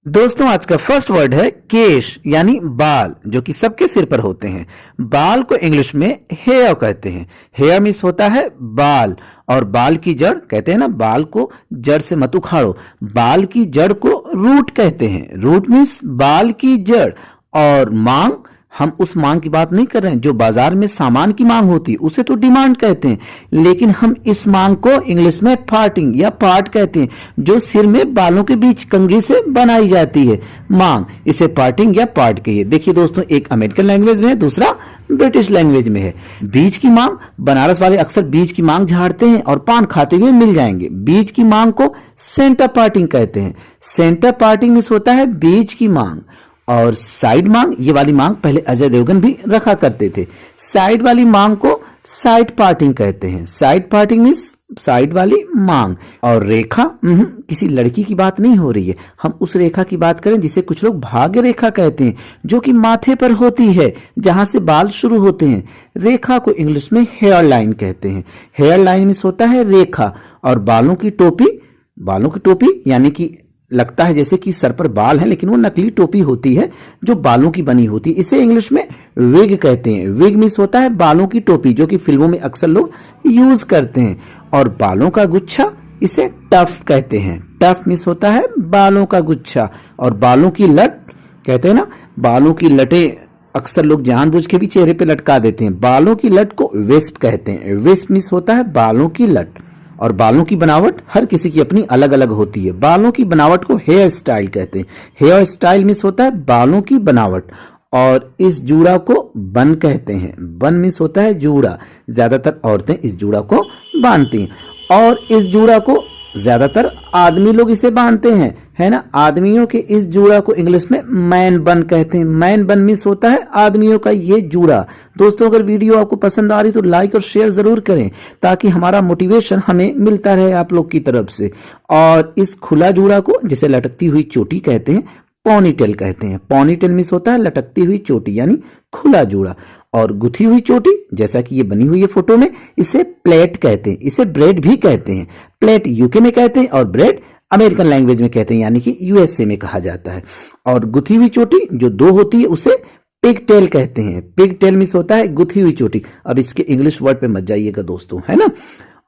दोस्तों आज का फर्स्ट वर्ड है केश यानी बाल, जो कि सबके सिर पर होते हैं। बाल को इंग्लिश में हेयर कहते हैं। हेयर मीन्स होता है बाल, और बाल की जड़ कहते हैं ना, बाल को जड़ से मत उखाड़ो, बाल की जड़ को रूट कहते हैं। रूट मीन्स बाल की जड़। और मांग, हम उस मांग की बात नहीं कर रहे हैं जो बाजार में सामान की मांग होती है, उसे तो डिमांड कहते हैं, लेकिन हम इस मांग को इंग्लिश में पार्टिंग या पार्ट कहते हैं, जो सिर में बालों के बीच कंघी से बनाई जाती है मांग, इसे पार्टिंग या पार्ट कहिए। देखिए दोस्तों, एक अमेरिकन लैंग्वेज में है, दूसरा ब्रिटिश लैंग्वेज में है। बीज की मांग, बनारस वाले अक्सर बीज की मांग झाड़ते हैं और पान खाते हुए मिल जाएंगे। बीज की मांग को सेंटर पार्टिंग कहते हैं। सेंटर पार्टिंग में होता है बीज की मांग। और साइड मांग, ये वाली मांग पहले अजय देवगन भी रखा करते थे। साइड वाली मांग को साइड पार्टिंग कहते हैं। साइड पार्टिंग मीन्स साइड वाली मांग। और रेखा, किसी लड़की की बात नहीं हो रही है, हम उस रेखा की बात करें जिसे कुछ लोग भाग्य रेखा कहते हैं, जो कि माथे पर होती है जहां से बाल शुरू होते हैं। रेखा को इंग्लिश में हेयर लाइन कहते हैं। हेयर लाइन मीन्स होता है रेखा। और बालों की टोपी, बालों की टोपी यानी कि लगता है जैसे कि सर पर बाल है, लेकिन वो नकली टोपी होती है जो बालों की बनी होती है, इसे इंग्लिश में विग कहते हैं। विग मीन्स होता है बालों की टोपी, जो कि फिल्मों में अक्सर लोग यूज करते हैं। और बालों का गुच्छा, इसे टफ कहते हैं। टफ मीन्स होता है बालों का गुच्छा। और बालों की लट कहते हैं ना, बालों की लटें अक्सर लोग जानबूझ के भी चेहरे पे लटका देते हैं। बालों की लट को विस्प कहते हैं। विस्प मीन्स होता है बालों की लट। और बालों की बनावट हर किसी की अपनी अलग अलग होती है। बालों की बनावट को हेयर स्टाइल कहते हैं। हेयर स्टाइल मीन्स होता है बालों की बनावट। और इस जूड़ा को बन कहते हैं। बन मीन्स होता है जूड़ा। ज्यादातर औरतें इस जूड़ा को बांधती हैं। और इस जूड़ा को ज्यादातर आदमी लोग इसे बांधते हैं, है ना। आदमियों के इस जूड़ा को इंग्लिश में मैन बन कहते हैं। मैन बन मीन्स होता है आदमियों का ये जूड़ा। दोस्तों, अगर वीडियो आपको पसंद आ रही तो लाइक और शेयर जरूर करें, ताकि हमारा मोटिवेशन हमें मिलता रहे आप लोग की तरफ से। और इस खुला जूड़ा को, जिसे लटकती हुई चोटी कहते हैं, पोनीटेल कहते हैं। पोनीटेल मीन्स होता है लटकती हुई चोटी यानी खुला जूड़ा। और गुथी हुई चोटी, जैसा कि ये बनी हुई है फोटो में, इसे प्लेट कहते हैं। इसे ब्रेड भी कहते हैं। प्लेट यूके में कहते हैं और ब्रेड अमेरिकन लैंग्वेज में कहते हैं, यानी कि यूएसए में कहा जाता है। और गुथी हुई चोटी जो दो होती है उसे पिग टेल कहते हैं। पिग टेल मीन्स होता है गुथी हुई चोटी। अब इसके इंग्लिश वर्ड पे मत जाइएगा दोस्तों, है ना।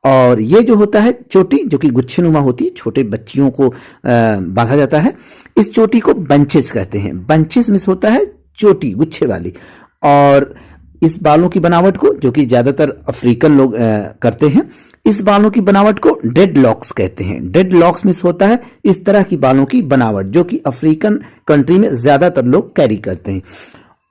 और ये जो होता है चोटी, जो कि गुच्छे नुमा होती है, छोटे बच्चियों को बांधा जाता है, इस चोटी को बंचेस कहते हैं। बंचेस मीन्स होता है चोटी गुच्छे वाली। और इस बालों की बनावट को, जो कि ज्यादातर अफ्रीकन लोग करते हैं, इस बालों की बनावट को डेड लॉक्स कहते हैं। डेड लॉक्स मीन्स होता है इस तरह की बालों की बनावट, जो कि अफ्रीकन कंट्री में ज्यादातर लोग कैरी करते हैं।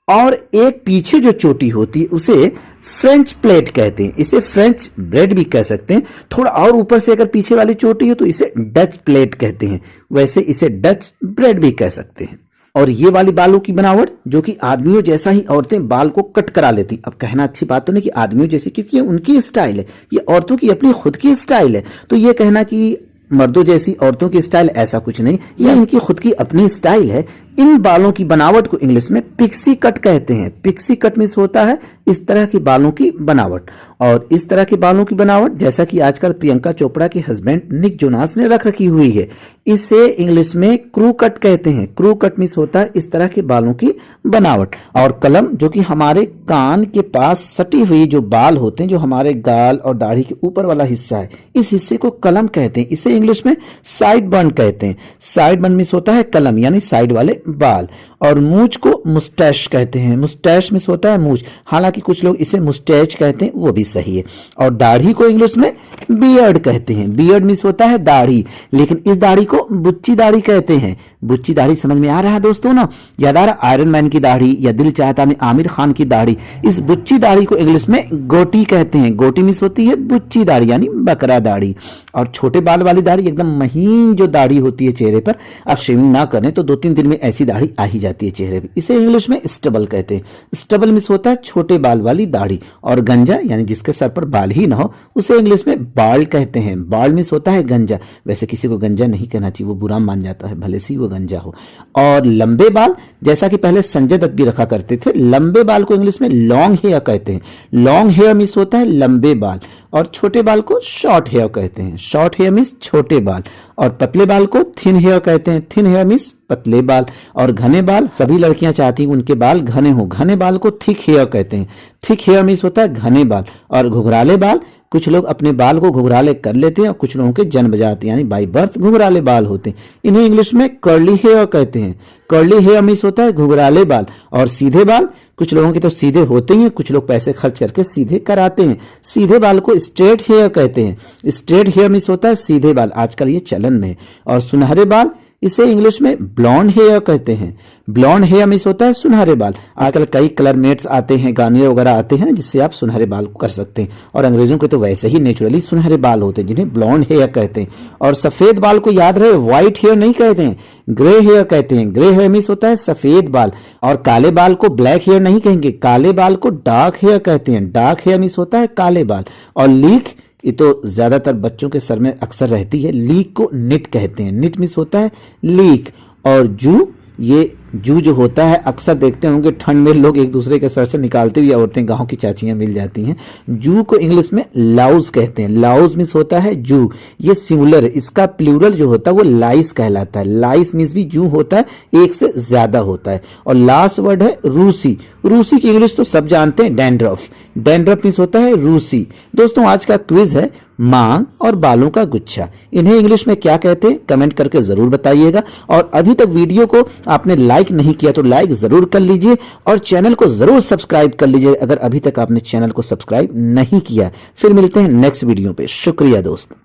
और एक पीछे जो चोटी होती है उसे फ्रेंच प्लेट कहते हैं। इसे फ्रेंच ब्रेड भी कह सकते हैं। थोड़ा और ऊपर से अगर पीछे वाली चोटी हो तो इसे डच प्लेट कहते हैं। वैसे इसे डच ब्रेड भी कह सकते हैं। और ये वाली बालों की बनावट, जो कि आदमियों जैसा ही औरतें बाल को कट करा लेती। अब कहना अच्छी बात तो नहीं कि आदमियों जैसी, क्योंकि ये उनकी स्टाइल है, ये औरतों की अपनी खुद की स्टाइल है। तो ये कहना कि मर्दों जैसी औरतों की स्टाइल, ऐसा कुछ नहीं, ये इनकी खुद की अपनी स्टाइल है। इन बालों की बनावट को इंग्लिश में पिक्सी कट कहते हैं। पिक्सी कट मीन्स होता है इस तरह की बालों की बनावट। और इस तरह की बालों की बनावट, जैसा कि आजकल प्रियंका चोपड़ा के हस्बैंड निक जोनास ने रख रखी हुई है, इसे इंग्लिश में क्रू कट कहते हैं। क्रू कट मीन्स होता है इस तरह के बालों की बनावट। और कलम, जो कि हमारे कान के पास सटी हुई जो बाल होते हैं, जो हमारे गाल और दाढ़ी के ऊपर वाला हिस्सा है, इस हिस्से को कलम कहते हैं। इसे इंग्लिश में साइड बन कहते हैं। साइड बन मीन्स होता है कलम यानी साइड वाले बाल। और मूछ को मुस्टैश कहते हैं। मुस्टैश मीन्स होता है मूछ, हालांकि कुछ लोग इसे मुस्टैच कहते हैं, वो भी सही है। और दाढ़ी को इंग्लिश में बियर्ड कहते हैं। बियर्ड मीन्स होता है दाढ़ी, लेकिन इस दाढ़ी को बुच्ची दाढ़ी कहते हैं। बुच्ची दाढ़ी समझ में आ रहा है दोस्तों ना। याद आ रहा आयरन मैन की दाढ़ी या दिल चाहता में आमिर खान की दाढ़ी। इस बुच्ची दाढ़ी को इंग्लिश में गोटी कहते हैं। गोटी मीन्स होती है बुच्ची दाढ़ी यानी बकरा दाढ़ी। और छोटे बाल वाली दाढ़ी, एकदम महीन जो दाढ़ी होती है चेहरे पर, आप शेविंग ना करें तो 2-3 दिन में ऐसी दाढ़ी आ ही जाती है चेहरे पे, इसे इंग्लिश में स्टबल कहते हैं। स्टबल मीन्स होता है छोटे बाल वाली दाढ़ी। और गंजा, यानी जिसके सर पर बाल ही ना हो, उसे इंग्लिश में बाल कहते हैं। बाल मीन्स होता है गंजा। वैसे किसी को गंजा नहीं कहना चाहिए, वो बुरा मान जाता है, भले से ही वो गंजा हो। और लंबे बाल, जैसा कि पहले संजय दत्त भी रखा करते थे, लंबे बाल को इंग्लिश में लॉन्ग हेयर कहते हैं। लॉन्ग हेयर मीन्स होता है लंबे बाल। और छोटे बाल को शॉर्ट हेयर कहते हैं। शॉर्ट हेयर मीन्स छोटे बाल, और पतले बाल को थिन हेयर कहते हैं। थिन हेयर मीन्स पतले बाल। और घने बाल, सभी लड़कियां चाहती हैं उनके बाल घने हो, घने बाल को थिक हेयर कहते हैं। थिक हेयर मीन्स होता है घने बाल। और घुघराले बाल, कुछ लोग अपने बाल को घुघराले कर लेते हैं और कुछ लोगों के जन्म जाते हैं, यानी बाई बर्थ घुघराले बाल होते हैं। इन्हें इंग्लिश में कर्ली हेयर कहते हैं। कर्ली हेयर मीन्स होता है घुघराले बाल। और सीधे बाल, कुछ लोगों के तो सीधे होते ही हैं, कुछ लोग पैसे खर्च करके सीधे कराते हैं। सीधे बाल को स्ट्रेट हेयर कहते हैं। स्ट्रेट हेयर मीन्स होता है सीधे बाल, आजकल ये चलन में है। और सुनहरे बाल, इसे इंग्लिश में ब्लॉन्ड हेयर कहते हैं। ब्लॉन्ड हेयर मीन्स होता है सुनहरे बाल। आजकल कई कलर मेट्स आते हैं, गार्नियर वगैरह आते हैं जिससे आप सुनहरे बाल कर सकते हैं। और अंग्रेजों के तो वैसे ही नेचुरली सुनहरे बाल होते हैं जिन्हें ब्लॉन्ड हेयर कहते हैं। और सफेद बाल को याद रहे, व्हाइट हेयर नहीं कहते हैं, ग्रे हेयर कहते हैं। ग्रे हेयर मीन्स होता है सफेद बाल। और काले बाल को ब्लैक हेयर नहीं कहेंगे, काले बाल को डार्क हेयर कहते हैं। डार्क हेयर मीन्स होता है काले बाल। और लीक, ये तो ज्यादातर बच्चों के सर में अक्सर रहती है, लीक को निट कहते हैं। निट मीन्स होता है लीक। और जू, ये जू जो होता है अक्सर देखते होंगे ठंड में लोग एक दूसरे के सर से निकालते हुए, औरतें गांव की चाचियां मिल जाती हैं। जू को इंग्लिश में लाउज कहते हैं। लाउज मीन्स होता है जू, ये सिंगुलर है। इसका प्लूरल जो होता है वो लाइस कहलाता है। लाइस मीन्स भी जू होता है, एक से ज्यादा होता है। और लास्ट वर्ड है रूसी। रूसी की इंग्लिश तो सब जानते हैं, डैंड्रफ। डैंड्रफ मीन्स होता है रूसी। दोस्तों आज का क्विज है मांग और बालों का गुच्छा, इन्हें इंग्लिश में क्या कहते हैं कमेंट करके जरूर बताइएगा। और अभी तक वीडियो को आपने लाइक नहीं किया तो लाइक जरूर कर लीजिए और चैनल को जरूर सब्सक्राइब कर लीजिए अगर अभी तक आपने चैनल को सब्सक्राइब नहीं किया। फिर मिलते हैं नेक्स्ट वीडियो पे। शुक्रिया दोस्त।